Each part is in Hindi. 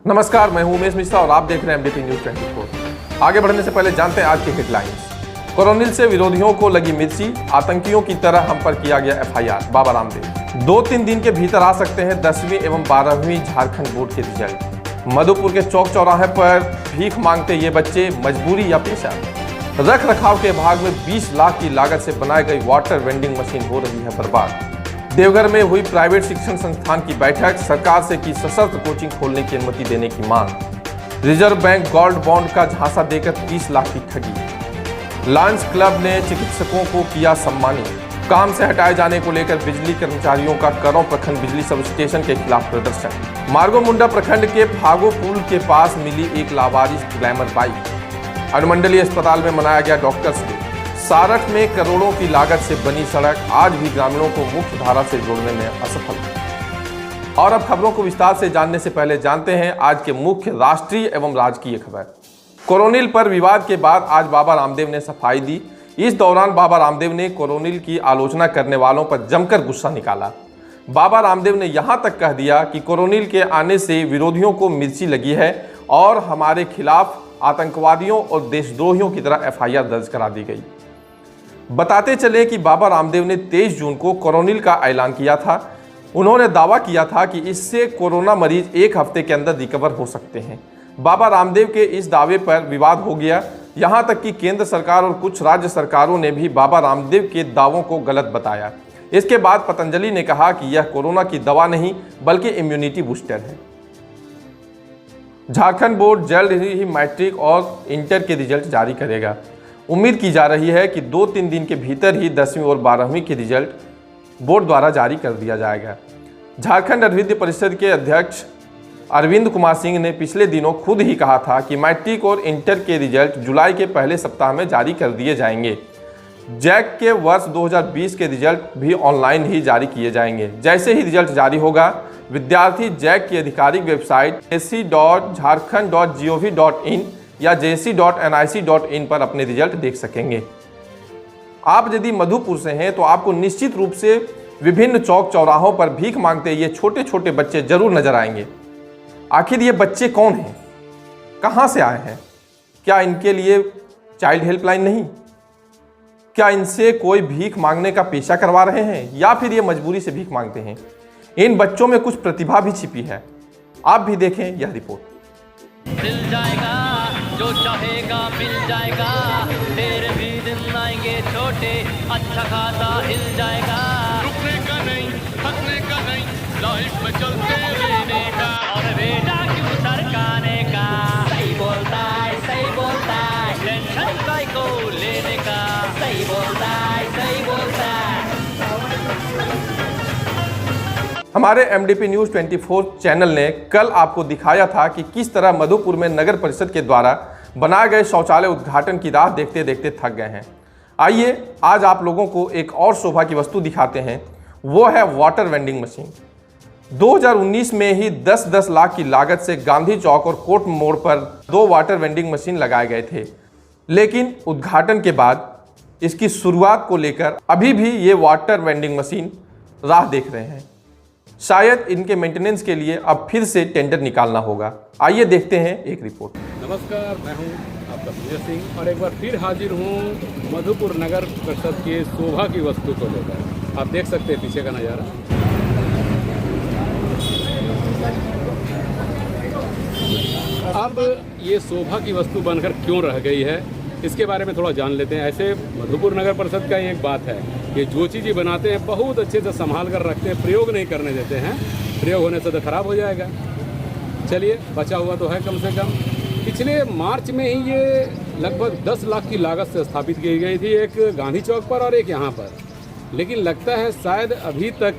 नमस्कार, मैं हूं उमेश मिश्रा और आप देख रहे हैं एमडीपी न्यूज 24। आगे बढ़ने से पहले जानते हैं आज की हेडलाइंस। कोरोनिल से विरोधियों को लगी मिर्ची, आतंकियों की तरह हम पर किया गया एफआईआर। बाबा रामदेव 2-3 दिन के भीतर आ सकते हैं 10वीं एवं 12वीं झारखंड बोर्ड के रिजल्ट। मधुपुर के चौक चौराहे पर भीख मांगते ये बच्चे, मजबूरी या पेशा। रख रखाव के भाग में 20 लाख की लागत से बनाई गई वाटर वेंडिंग मशीन हो रही है बर्बाद। देवघर में हुई प्राइवेट शिक्षण संस्थान की बैठक, सरकार से की सशस्त्र कोचिंग खोलने की अनुमति देने की मांग। रिजर्व बैंक गोल्ड बॉन्ड का झांसा देकर 30 लाख की ठगी। लायंस क्लब ने चिकित्सकों को किया सम्मानित। काम से हटाए जाने को लेकर बिजली कर्मचारियों का करौं प्रखंड बिजली सब स्टेशन के खिलाफ प्रदर्शन। मार्गोमुंडा प्रखंड के फागो पुल के पास मिली एक लावारिस ग्लैमर बाइक। अनुमंडलीय अस्पताल में मनाया गया डॉक्टर्स डे। सारठ में करोड़ों की लागत से बनी सड़क आज भी ग्रामीणों को मुख्य धारा से जोड़ने में असफल। और अब खबरों को विस्तार से जानने से पहले जानते हैं आज के मुख्य राष्ट्रीय एवं राजकीय खबर। कोरोनिल पर विवाद के बाद आज बाबा रामदेव ने सफाई दी। इस दौरान बाबा रामदेव ने कोरोनिल की आलोचना करने वालों पर जमकर गुस्सा निकाला। बाबा रामदेव ने यहां तक कह दिया कि कोरोनिल के आने से विरोधियों को मिर्ची लगी है और हमारे खिलाफ आतंकवादियों और देशद्रोहियों की तरह एफआईआर दर्ज करा दी गई। बताते चले कि बाबा रामदेव ने 23 जून को कोरोनिल का ऐलान किया था। उन्होंने दावा किया था कि इससे कोरोना मरीज 1 हफ्ते के अंदर रिकवर हो सकते हैं। बाबा रामदेव के इस दावे पर विवाद हो गया। यहां तक कि केंद्र सरकार और कुछ राज्य सरकारों ने भी बाबा रामदेव के दावों को गलत बताया। इसके बाद पतंजलि ने कहा कि यह कोरोना की दवा नहीं बल्कि इम्यूनिटी बूस्टर है। झारखंड बोर्ड जल्द ही मैट्रिक और इंटर के रिजल्ट जारी करेगा। उम्मीद की जा रही है कि 2-3 दिन के भीतर ही 10वीं और 12वीं के रिजल्ट बोर्ड द्वारा जारी कर दिया जाएगा। झारखंड अद्वितीय परिषद के अध्यक्ष अरविंद कुमार सिंह ने पिछले दिनों खुद ही कहा था कि मैट्रिक और इंटर के रिजल्ट जुलाई के पहले सप्ताह में जारी कर दिए जाएंगे। जैक के वर्ष 2020 के रिजल्ट भी ऑनलाइन ही जारी किए जाएंगे। जैसे ही रिजल्ट जारी होगा, विद्यार्थी जैक की आधिकारिक वेबसाइट jc.jharkhand.gov.in या jc.nic.in पर अपने रिजल्ट देख सकेंगे। आप यदि मधुपुर से हैं तो आपको निश्चित रूप से विभिन्न चौक चौराहों पर भीख मांगते ये छोटे छोटे बच्चे जरूर नजर आएंगे। आखिर ये बच्चे कौन हैं, कहां से आए हैं? क्या इनके लिए चाइल्ड हेल्पलाइन नहीं? क्या इनसे कोई भीख मांगने का पेशा करवा रहे हैं या फिर ये मजबूरी से भीख मांगते हैं? इन बच्चों में कुछ प्रतिभा भी छिपी है। आप भी देखें यह रिपोर्ट। मिल जाएगा जो चाहेगा, मिल जाएगा। तेरे भी दिन आएंगे छोटे, अच्छा खासा हिल जाएगा। रुकने का नहीं, थकने का नहीं, लाइफ में चलते रहने का। और बेटा क्यों सरकाने का? सही बोलता है, सही बोलता है। टेंशन काय को लेने का? सही बोलता है, सही बोलता है। हमारे एमडीपी न्यूज 24 चैनल ने कल आपको दिखाया था कि किस तरह मधुपुर में नगर परिषद के द्वारा बनाए गए शौचालय उद्घाटन की राह देखते देखते थक गए हैं। आइए आज आप लोगों को एक और शोभा की वस्तु दिखाते हैं। वो है वाटर वेंडिंग मशीन। 2019 में ही 10-10 लाख की लागत से गांधी चौक और कोर्ट मोड़ पर 2 वाटर वेंडिंग मशीन लगाए गए थे, लेकिन उद्घाटन के बाद इसकी शुरुआत को लेकर अभी भी ये वाटर वेंडिंग मशीन राह देख रहे हैं। शायद इनके मेंटेनेंस के लिए अब फिर से टेंडर निकालना होगा। आइए देखते हैं एक रिपोर्ट। नमस्कार, मैं हूं आपका सुजय सिंह और एक बार फिर हाजिर हूं मधुपुर नगर परिषद के शोभा की वस्तु को लेकर। आप देख सकते हैं पीछे का नज़ारा। अब ये शोभा की वस्तु बनकर क्यों रह गई है, इसके बारे में थोड़ा जान लेते हैं। ऐसे मधुपुर नगर परिषद का एक बात है, ये जो चीज़ बनाते हैं बहुत अच्छे से संभाल कर रखते हैं, प्रयोग नहीं करने देते हैं। प्रयोग होने से तो खराब हो जाएगा। चलिए, बचा हुआ तो है कम से कम। पिछले मार्च में ही ये लगभग 10 लाख की लागत से स्थापित की गई थी, एक गांधी चौक पर और एक यहाँ पर। लेकिन लगता है शायद अभी तक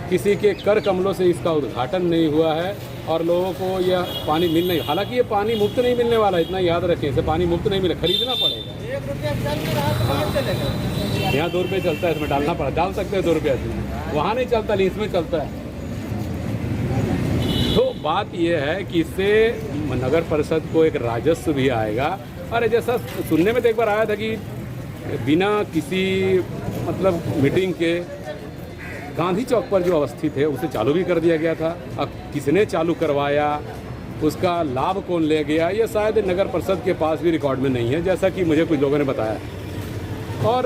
किसी के कर कमलों से इसका उद्घाटन नहीं हुआ है और लोगों को यह पानी मिल नहीं। हालांकि ये पानी मुफ्त नहीं मिलने वाला, इतना याद रखें। इसे पानी मुफ्त नहीं मिले, खरीदना पड़ेगा। 1 रुपया चल के रहा तो चलेगा। यहाँ 2 रुपये चलता है, इसमें डालना पड़ा। डाल सकते हैं 2 रुपये से, वहाँ नहीं चलता, नहीं इसमें चलता है। तो बात यह है कि इससे नगर परिषद को एक राजस्व भी आएगा। और जैसा सुनने में तो एक बार आया था कि बिना किसी मतलब मीटिंग के गांधी चौक पर जो अवस्थित है उसे चालू भी कर दिया गया था। अब किसने चालू करवाया, उसका लाभ कौन ले गया, ये शायद नगर परिषद के पास भी रिकॉर्ड में नहीं है, जैसा कि मुझे कुछ लोगों ने बताया। और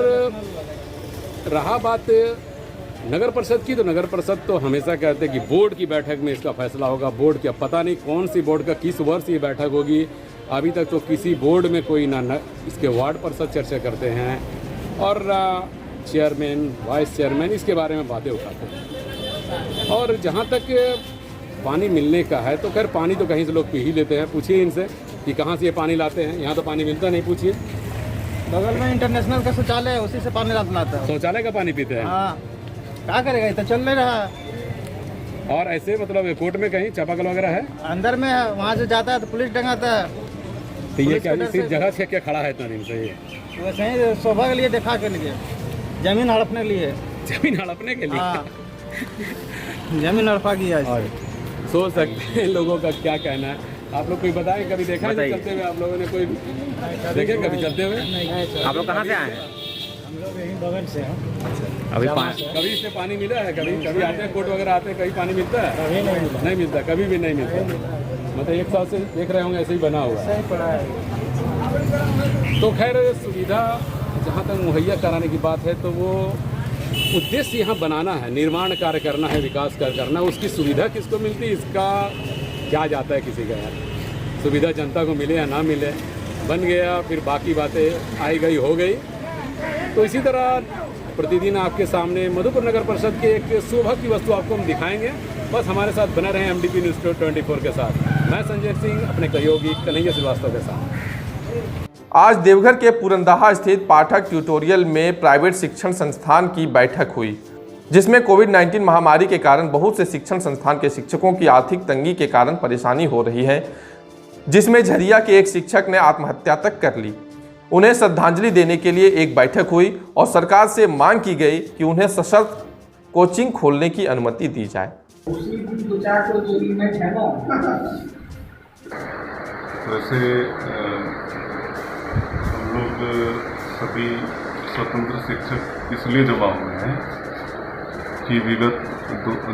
रहा बात नगर परिषद की, तो नगर परिषद तो हमेशा कहते हैं कि बोर्ड की बैठक में इसका फैसला होगा। बोर्ड क्या, पता नहीं कौन सी बोर्ड का किस वर्ष ये बैठक होगी। अभी तक तो किसी बोर्ड में कोई ना इसके वार्ड परिषद चर्चा करते हैं और चेयरमैन, वाइस चेयरमैन इसके बारे में बातें उठाते हैं। और जहाँ तक पानी मिलने का है, तो खैर पानी तो कहीं से लोग पी ही लेते हैं। पूछिए इनसे कि कहाँ से ये पानी लाते हैं, यहाँ तो पानी मिलता नहीं। पूछिए, बगल में इंटरनेशनल का शौचालय है, उसी से पानी लाता है। शौचालय का पानी पीते हैं। हाँ, क्या करेगा, ये तो चल नहीं रहा। और ऐसे मतलब कोर्ट में कहीं चापाकल वगैरह है अंदर में है, वहाँ से जाता है तो पुलिस डंगाता है। तो ये पुलिस क्या के डर सिर्फ से- जगह छेक के खड़ा है इतना दिन से? ये वैसे ही शोभा के लिए, देखा के लिए, जमीन हड़पने के लिए। जमीन हड़पने के लिए। हाँ, जमीन हड़पा किया है। सोच सकते हैं लोगों का क्या कहना है। आप लोग कोई बताएं, कभी देखा है चलते हुए? आप लोगों ने कोई देखे कभी चलते हुए? आप लोग कहाँ से आए हैं? हम लोग यहीं बगल से हैं। अभी कभी इससे पानी मिला है? कभी आते हैं कोर्ट वगैरह आते हैं, कहीं पानी मिलता है? कभी नहीं मिला। नहीं मिलता, कभी भी नहीं मिलता। मतलब एक साल से देख रहे होंगे ऐसे ही बना हुआ है। सही पड़ा है। तो खैर सुविधा जहाँ तक मुहैया कराने की बात है, तो वो उद्देश्य यहाँ बनाना है, निर्माण कार्य करना है, विकास कार्य करना है। उसकी सुविधा किसको मिलती है, इसका क्या जाता है किसी का यार। सुविधा जनता को मिले या ना मिले, बन गया, फिर बाकी बातें आई गई हो गई। तो इसी तरह प्रतिदिन आपके सामने मधुपुर नगर परिषद के एक शोभा की वस्तु आपको हम दिखाएंगे। बस हमारे साथ बने रहें MDP न्यूज़ 24 के साथ। मैं संजय सिंह अपने सहयोगी कन्हैया श्रीवास्तव के साथ। आज देवघर के पुरंदाहा स्थित पाठक ट्यूटोरियल में प्राइवेट शिक्षण संस्थान की बैठक हुई, जिसमें कोविड-19 महामारी के कारण बहुत से शिक्षण संस्थान के शिक्षकों की आर्थिक तंगी के कारण परेशानी हो रही है, जिसमें झरिया के एक शिक्षक ने आत्महत्या तक कर ली। उन्हें श्रद्धांजलि देने के लिए एक बैठक हुई और सरकार से मांग की गई कि उन्हें सशर्त कोचिंग खोलने की अनुमति दी जाए। वैसे हम लोग सभी स्वतंत्र शिक्षक इसलिए जमा हुए हैं कि विगत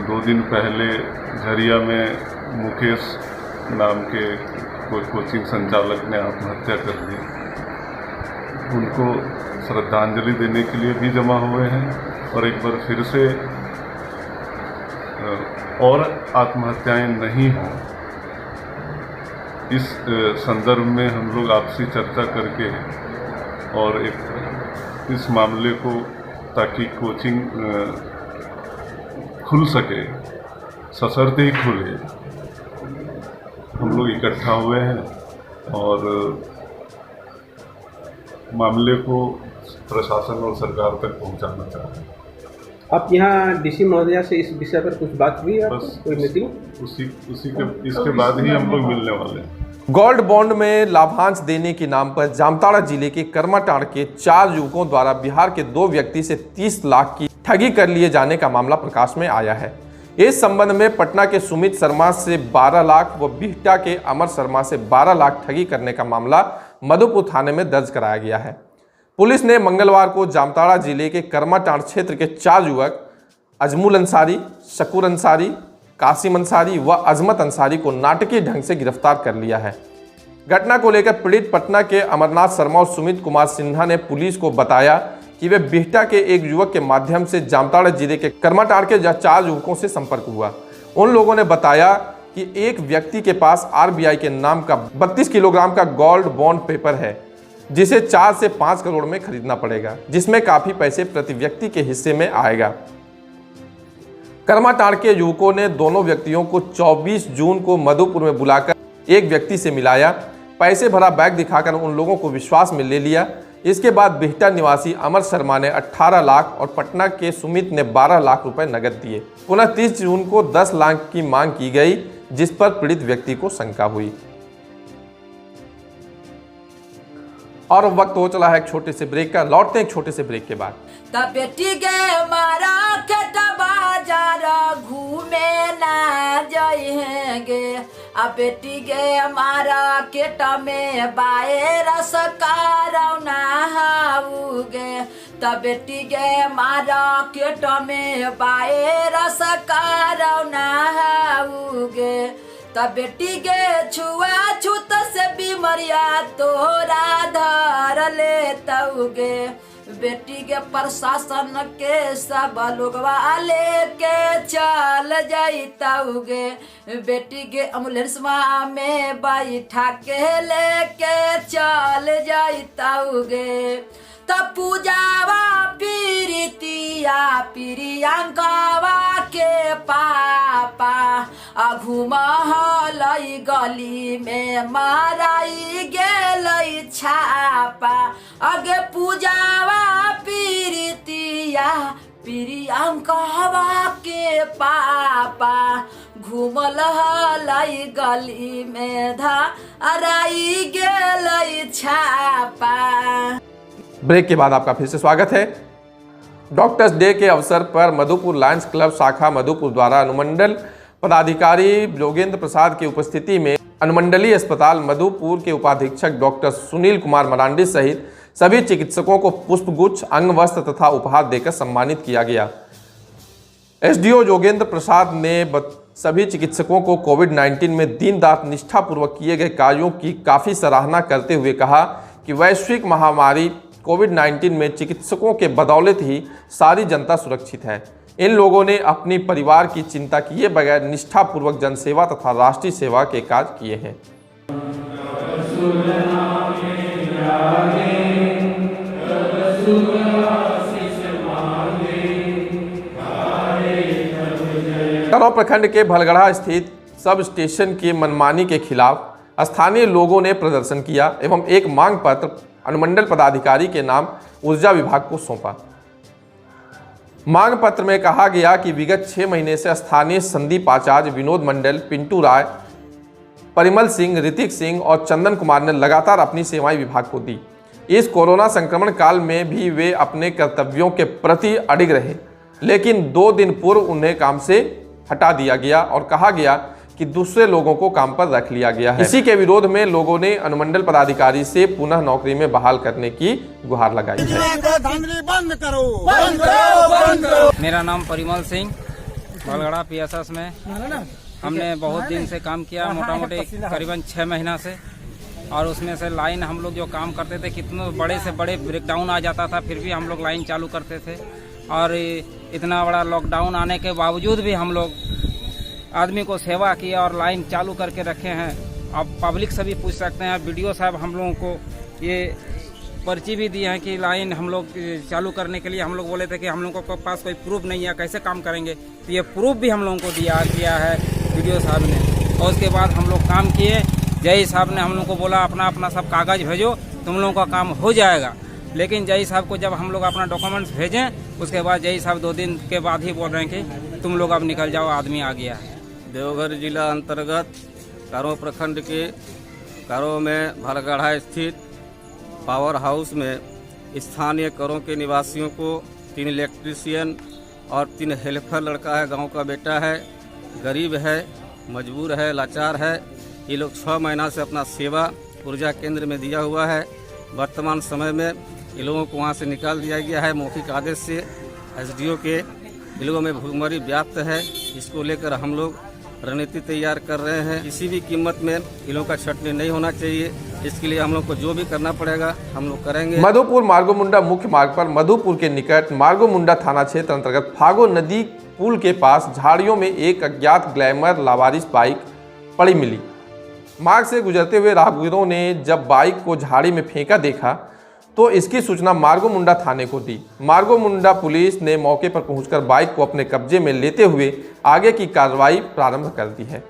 दो दिन पहले झरिया में मुकेश नाम के कोई कोचिंग संचालक ने आत्महत्या कर ली। उनको श्रद्धांजलि देने के लिए भी जमा हुए हैं और एक बार फिर से और आत्महत्याएं नहीं हों, इस संदर्भ में हम लोग आपसी चर्चा करके और एक इस मामले को, ताकि कोचिंग खुल सके, सशर्त ही खुले, हम लोग इकट्ठा हुए हैं और मामले को प्रशासन और सरकार तक पहुंचाना चाहते हैं। आप यहाँ DC महोदया से इस विषय पर कुछ बात हुई है? बस कोई मीटिंग? इसके बाद ही हम लोग मिलने वाले हैं। गोल्ड बॉन्ड में लाभांश देने के नाम पर जामताड़ा जिले के कर्माटाड़ के 4 युवकों द्वारा बिहार के 2 व्यक्ति से 30 लाख की ठगी कर लिए जाने का मामला प्रकाश में आया है। इस संबंध में पटना के सुमित शर्मा से 12 लाख व बिहटा के अमर शर्मा से 12 लाख ठगी करने का मामला मधुपुर थाने में दर्ज कराया गया है। पुलिस ने मंगलवार को जामताड़ा जिले के कर्माटाड़ क्षेत्र के 4 युवक अजमुल अंसारी, शकूर अंसारी, कासिम अंसारी व अजमत अंसारी को नाटकीय ढंग से गिरफ्तार कर लिया है। घटना को लेकर पीड़ित पटना के अमरनाथ शर्मा और सुमित कुमार सिन्हा ने पुलिस को बताया कि वे बिहटा के एक युवक के माध्यम से जामताड़ा जिले के कर्माटाड़ के 4 युवकों से संपर्क हुआ। उन लोगों ने बताया कि एक व्यक्ति के पास RBI के नाम का 32 किलोग्राम का गोल्ड बॉन्ड पेपर है, जिसे 4 से 5 करोड़ में खरीदना पड़ेगा, जिसमें काफी पैसे प्रति व्यक्ति के हिस्से में आएगा। कर्माटाड़ के युवकों ने दोनों व्यक्तियों को 24 जून को मधुपुर में बुलाकर एक व्यक्ति से मिलाया, पैसे भरा बैग दिखाकर उन लोगों को विश्वास में ले लिया। इसके बाद बिहटा निवासी अमर शर्मा ने 18 लाख और पटना के सुमित ने 12 लाख रुपए नगद दिए। पुनः 30 जून को 10 लाख की मांग की गई, जिस पर पीड़ित व्यक्ति को शंका हुई। और वक्त हो चला है एक छोटे से ब्रेक का। लौटते हैं एक छोटे से ब्रेक के बाद। तब बेटी गे मारा खेत बाजार घूमे ना जाएंगे, अब बेटी गे मारा केट में बाए रस कारौना हाउगे, तब बेटी गे मारा केट में बाए रस कारौना हाउगे, तब बेटी के छुआछूत से बीमारिया तोरा धर ले तउगे। बेटी के प्रशासन के सब लोगवा लेके चल जाइतउगे। बेटी के एम्बुलेंस में बैठा के लेके चल जाइतउगे। तब पूजावा प्रीतिया प्रियंकावा के पापा घुमहलई गली में माराई गेलई छापा। अगे पूजावा प्रीतिया प्रियंकावा के पापा घूमल हलई गली में धराई गेलई छापा। ब्रेक के बाद आपका फिर से स्वागत है। डॉक्टर्स डे के अवसर पर मधुपुर लायंस क्लब शाखा मधुपुर द्वारा अनुमंडल पदाधिकारी योगेंद्र प्रसाद की उपस्थिति में अनुमंडलीय अस्पताल मधुपुर के उपाधीक्षक डॉक्टर सुनील कुमार मरांडी सहित सभी चिकित्सकों को पुष्पगुच्छ, अंग वस्त्र तथा उपहार देकर सम्मानित किया गया। एसडीओ योगेंद्र प्रसाद ने सभी चिकित्सकों को कोविड-19 में दिन रात निष्ठापूर्वक किए गए कार्यों की काफ़ी सराहना करते हुए कहा कि वैश्विक महामारी कोविड-19 में चिकित्सकों के बदौलत ही सारी जनता सुरक्षित है। इन लोगों ने अपनी परिवार की चिंता किए बगैर निष्ठापूर्वक जनसेवा तथा राष्ट्रीय सेवा के कार्य किए हैं। करौं प्रखंड के भलगढ़ा स्थित सब स्टेशन की मनमानी के खिलाफ स्थानीय लोगों ने प्रदर्शन किया एवं एक मांग पत्र अनुमंडल पदाधिकारी के नाम ऊर्जा विभाग को सौंपा। मांग पत्र में कहा गया कि विगत 6 महीने से स्थानीय संदीप आचार्य, विनोद मंडल, पिंटू राय, परिमल सिंह, ऋतिक सिंह और चंदन कुमार ने लगातार अपनी सेवाएं विभाग को दी। इस कोरोना संक्रमण काल में भी वे अपने कर्तव्यों के प्रति अडिग रहे, लेकिन 2 दिन पूर्व उन्हें काम से हटा दिया गया और कहा गया कि दूसरे लोगों को काम पर रख लिया गया है। इसी के विरोध में लोगों ने अनुमंडल पदाधिकारी से पुनः नौकरी में बहाल करने की गुहार लगाई है। मेरा नाम परिमल सिंह, भलगढ़ा पीएसएस में हमने बहुत दिन से काम किया, मोटा मोटी करीबन 6 महीना से। और उसमें से लाइन हम लोग जो काम करते थे, कितने बड़े से बड़े ब्रेकडाउन आ जाता था, फिर भी हम लोग लाइन चालू करते थे। और इतना बड़ा लॉकडाउन आने के बावजूद भी हम लोग आदमी को सेवा किया और लाइन चालू करके रखे हैं। अब पब्लिक से भी पूछ सकते हैं, वीडियो साहब हम लोगों को ये पर्ची भी दी है कि लाइन हम लोग चालू करने के लिए हम लोग बोले थे कि हम लोगों के पास कोई प्रूफ नहीं है, कैसे काम करेंगे। तो ये प्रूफ भी हम लोगों को किया है वीडियो साहब ने। और उसके बाद हम लोग काम किए। जय साहब ने हम लोग को बोला अपना अपना सब कागज भेजो, तुम लोगों का काम हो जाएगा। लेकिन जय साहब को जब हम लोग अपना डॉक्यूमेंट्स भेजें, उसके बाद जय साहब 2 दिन के बाद ही बोल रहे हैं कि तुम लोग अब निकल जाओ, आदमी आ गया है। देवघर जिला अंतर्गत करौं प्रखंड के करौं में भलगढ़ा स्थित पावर हाउस में स्थानीय करौं के निवासियों को 3 इलेक्ट्रीशियन और 3 हेल्पर लड़का है, गांव का बेटा है, गरीब है, मजबूर है, लाचार है। ये लोग 6 महीना से अपना सेवा ऊर्जा केंद्र में दिया हुआ है। वर्तमान समय में इन लोगों को वहाँ से निकाल दिया गया है मौखिक आदेश से एसडीओ के। इन लोगों में भूखमरी व्याप्त है, इसको लेकर हम लोग रणनीति तैयार कर रहे हैं। किसी भी कीमत में इन लोगों का छटनी नहीं होना चाहिए। इसके लिए हम लोग को जो भी करना पड़ेगा हम लोग करेंगे। मधुपुर मार्गोमुंडा मुख्य मार्ग पर मधुपुर के निकट मार्गोमुंडा थाना क्षेत्र अंतर्गत फागो नदी पुल के पास झाड़ियों में एक अज्ञात ग्लैमर लावारिस बाइक पड़ी मिली। मार्ग से गुजरते हुए राहगीरों ने जब बाइक को झाड़ी में फेंका देखा तो इसकी सूचना मार्गोमुंडा थाने को दी। मार्गोमुंडा पुलिस ने मौके पर पहुंचकर बाइक को अपने कब्जे में लेते हुए आगे की कार्रवाई प्रारंभ कर दी है।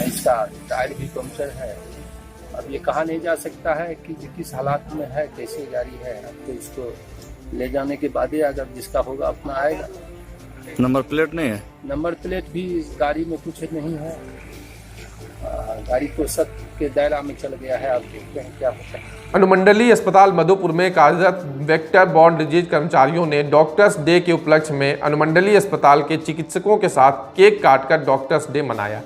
इसका टायर भी पंक्चर है। अब ये कहा नहीं जा सकता है कि किस हालात में है, कैसे गाड़ी है। अब तो इसको ले जाने के बाद ही अगर जिसका होगा अपना आएगा। नंबर प्लेट नहीं है? नंबर प्लेट भी गाड़ी में कुछ नहीं है। गाड़ी तो सख्त के दायरा में चल गया है। आप देखते हैं क्या होता है। अनुमंडलीय अस्पताल मधुपुर में कार्यरत वेक्टर बॉर्न डिजीज कर्मचारियों ने डॉक्टर्स डे के उपलक्ष्य में अनुमंडलीय अस्पताल के चिकित्सकों के साथ केक काटकर डॉक्टर्स डे मनाया।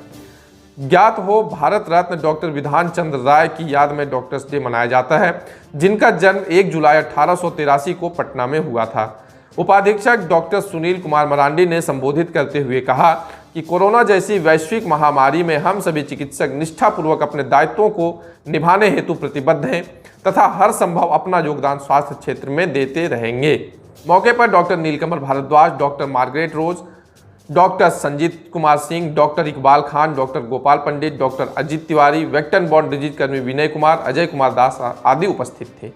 ज्ञात हो, भारत रत्न डॉक्टर विधान चंद्र राय की याद में डॉक्टर्स डे मनाया जाता है, जिनका जन्म 1 जुलाई 1883 को पटना में हुआ था। उपाधीक्षक डॉक्टर सुनील कुमार मरांडी ने संबोधित करते हुए कहा कि कोरोना जैसी वैश्विक महामारी में हम सभी चिकित्सक निष्ठापूर्वक अपने दायित्वों को निभाने हेतु प्रतिबद्ध हैं तथा हर संभव अपना योगदान स्वास्थ्य क्षेत्र में देते रहेंगे। मौके पर doctor Neelkamal Bhardwaj, doctor Margaret Rose, doctor Sanjeet Kumar Singh, doctor Iqbal Khan, doctor Gopal Pandit, doctor Ajit Tiwari, vector borne disease कर्मी विनय कुमार, अजय कुमार दास आदि उपस्थित थे।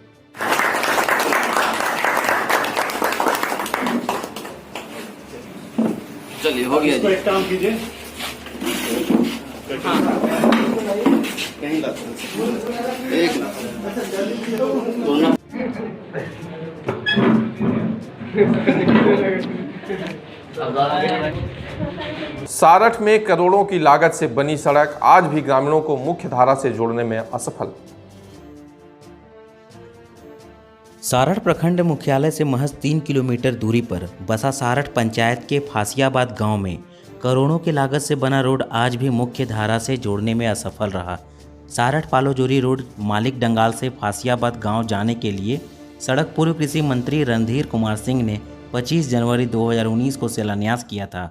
चलिए हो गया जी। एक काम कीजिए, एक दोनों सारठ में करोड़ों की लागत से बनी सड़क आज भी ग्रामीणों को मुख्य धारा से जोड़ने में असफल। सारठ प्रखंड मुख्यालय से महज 3 किलोमीटर दूरी पर बसा सारठ पंचायत के फासियाबाद गांव में करोड़ों की लागत से बना रोड आज भी मुख्य धारा से जोड़ने में असफल रहा। सारठ पालोजोरी रोड मालिक डंगाल से फासियाबाद गांव जाने के लिए सड़क पूर्व कृषि मंत्री रणधीर कुमार सिंह ने 25 जनवरी 2019 को शिलान्यास किया था।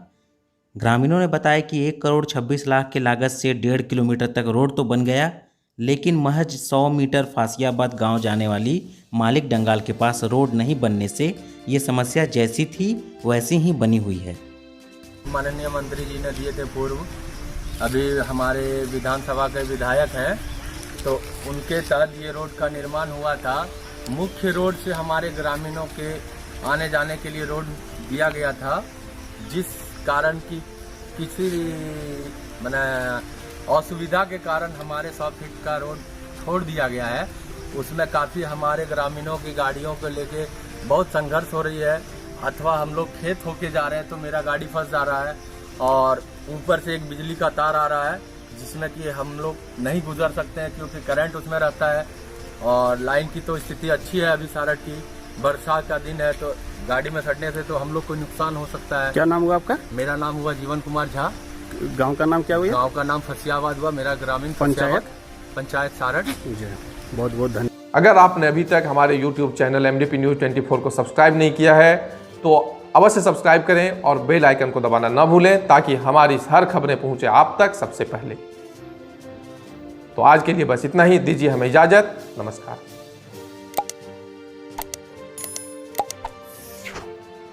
ग्रामीणों ने बताया कि 1 करोड़ 26 लाख की लागत से 1.5 किलोमीटर तक रोड तो बन गया, लेकिन महज 100 मीटर फासियाबाद गांव जाने वाली मालिक डंगाल के पास रोड नहीं बनने से ये समस्या जैसी थी वैसी ही बनी हुई है। माननीय मंत्री जी ने दिए थे पूर्व, अभी हमारे विधानसभा के विधायक हैं तो उनके तहत ये रोड का निर्माण हुआ था। मुख्य रोड से हमारे ग्रामीणों के आने जाने के लिए रोड दिया गया था, जिस कारण की किसी मैंने असुविधा के कारण हमारे 100 फीट का रोड छोड़ दिया गया है। उसमें काफ़ी हमारे ग्रामीणों की गाड़ियों को लेके बहुत संघर्ष हो रही है, अथवा हम लोग खेत होके जा रहे हैं तो मेरा गाड़ी फंस जा रहा है और ऊपर से एक बिजली का तार आ रहा है जिसमें कि हम लोग नहीं गुजर सकते हैं क्योंकि करंट उसमें रहता है। और लाइन की तो स्थिति अच्छी है अभी सारठ की, बरसात का दिन है तो गाड़ी में सटने से तो हम लोग को नुकसान हो सकता है। क्या नाम हुआ आपका? मेरा नाम हुआ जीवन कुमार झा। गांव का नाम क्या हुआ? गांव का नाम फसियाबाद हुआ। मेरा ग्रामीण पंचायत सारठ। बहुत बहुत धन्यवाद। अगर आपने अभी तक हमारे YouTube चैनल MDP News 24 को सब्सक्राइब नहीं किया है तो अवश्य सब्सक्राइब करें और बेल आइकन को दबाना न भूलें ताकि हमारी हर खबरें पहुंचे आप तक सबसे पहले। तो आज के लिए बस इतना ही, दीजिए हमें इजाजत। नमस्कार।